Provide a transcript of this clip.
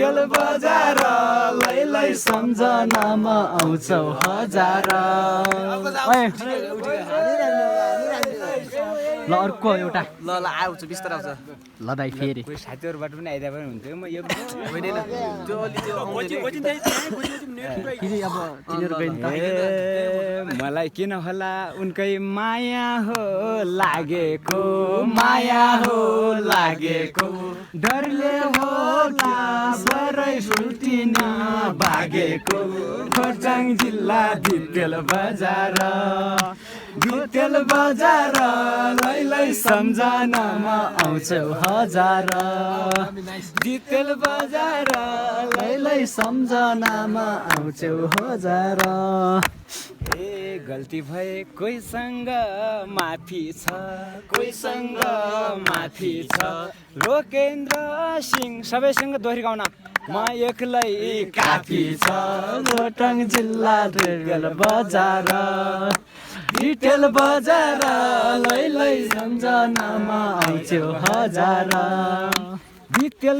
detail बजार लैलै सम्झनामा आउँछौ हजार ल अर्को एउटा ल ल आउँछ बिस्तारै आउँछ ल दाइ फेरि कोही साथीहरूबाट पनि आइदिए पनि हुन्थ्यो म यो होइन त्यो अलि त्यो फेरि अब तिनीहरू गयो नि त मलाई किन होला उनकै माया हो लागेको माया हो लागेको डरले होला सरै सुल्टिन भागेको खोटाङ जिल्ला डिटेल बजार डिटेल बजार लैलै सम्झनामा आउँछौ हजार डिटेल बजार लैलै सम्झनामा आउँछौ हजार ए गल्ती भए कोहीसँग माफी छ कोहीसँग माफी छ लोकेन्द्र सिंह सबैसँग दोहोरी गाउन म एक्लै काफी छ खोटाङ जिल्ला डिटेल बजार डिटेल बजार लैलै सम्झनामा आउँछौ हजार डिटेल